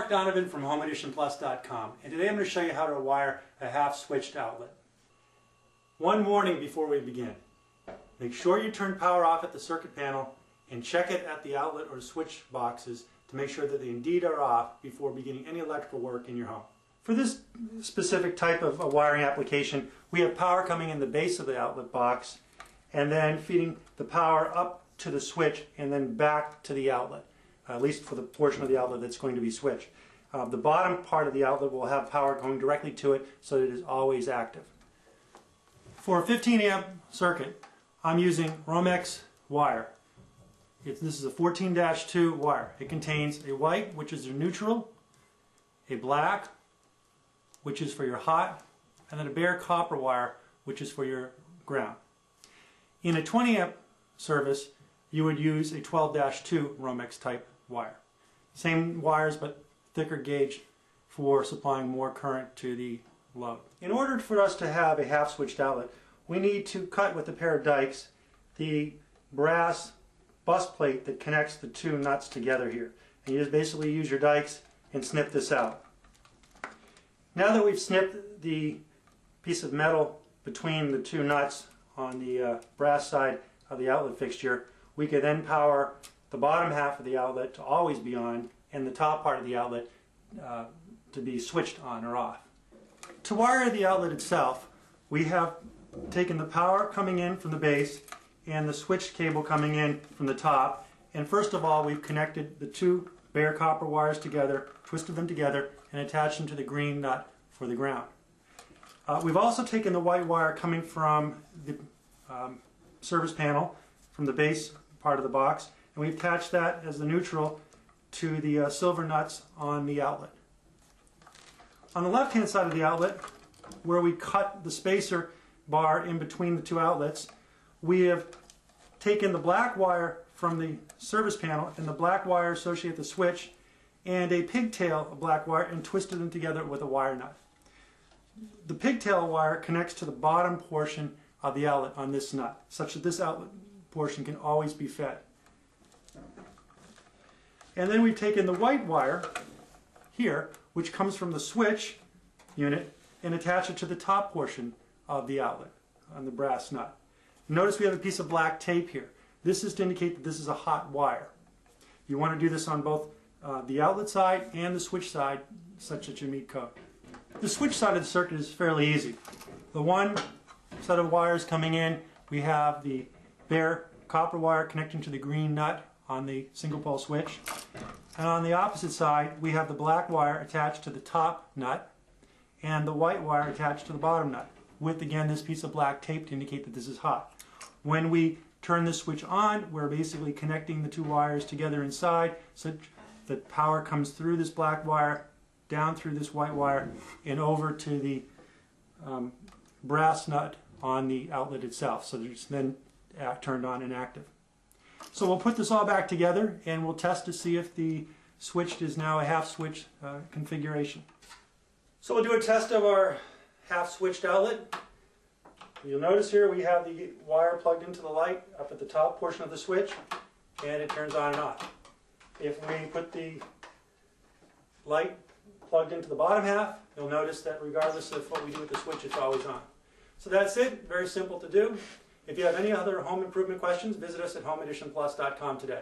Mark Donovan from HomeAdditionPlus.com, and today I'm going to show you how to wire a half-switched outlet. One warning before we begin. Make sure you turn power off at the circuit panel and check it at the outlet or switch boxes to make sure that they indeed are off before beginning any electrical work in your home. For this specific type of a wiring application, we have power coming in the base of the outlet box and then feeding the power up to the switch and then back to the outlet. At least for the portion of the outlet that's going to be switched. The bottom part of the outlet will have power going directly to it so that it is always active. For a 15 amp circuit, I'm using Romex wire. This is a 14-2 wire. It contains a white, which is your neutral, a black, which is for your hot, and then a bare copper wire, which is for your ground. In a 20 amp service, you would use a 12-2 Romex type wire. Same wires but thicker gauge for supplying more current to the load. In order for us to have a half switched outlet, we need to cut with a pair of Dikes the brass bus plate that connects the two nuts together here. And you just basically use your Dikes and snip this out. Now that we've snipped the piece of metal between the two nuts on the brass side of the outlet fixture, we can then power the bottom half of the outlet to always be on and the top part of the outlet to be switched on or off. To wire the outlet itself, we have taken the power coming in from the base and the switch cable coming in from the top, and first of all we've connected the two bare copper wires together, twisted them together, and attached them to the green nut for the ground. We've also taken the white wire coming from the service panel from the base part of the box, and we've attached that as the neutral to the silver nuts on the outlet. On the left hand side of the outlet, where we cut the spacer bar in between the two outlets, we have taken the black wire from the service panel and the black wire associated with the switch and a pigtail of black wire and twisted them together with a wire nut. The pigtail wire connects to the bottom portion of the outlet on this nut, such that this outlet portion can always be fed. And then we've taken the white wire here, which comes from the switch unit, and attach it to the top portion of the outlet on the brass nut. Notice we have a piece of black tape here. This is to indicate that this is a hot wire. You want to do this on both the outlet side and the switch side, such that you meet code. The switch side of the circuit is fairly easy. The one set of wires coming in, we have the bare copper wire connecting to the green nut on the single pole switch, and on the opposite side we have the black wire attached to the top nut and the white wire attached to the bottom nut, with again this piece of black tape to indicate that this is hot. When we turn this switch on, we're basically connecting the two wires together inside so that power comes through this black wire, down through this white wire, and over to the brass nut on the outlet itself, so that it's then turned on and active. So we'll put this all back together and we'll test to see if the switched is now a half switch configuration. So we'll do a test of our half switched outlet. You'll notice here we have the wire plugged into the light up at the top portion of the switch, and it turns on and off. If we put the light plugged into the bottom half, you'll notice that regardless of what we do with the switch, it's always on. So that's it. Very simple to do. If you have any other home improvement questions, visit us at HomeAdditionPlus.com today.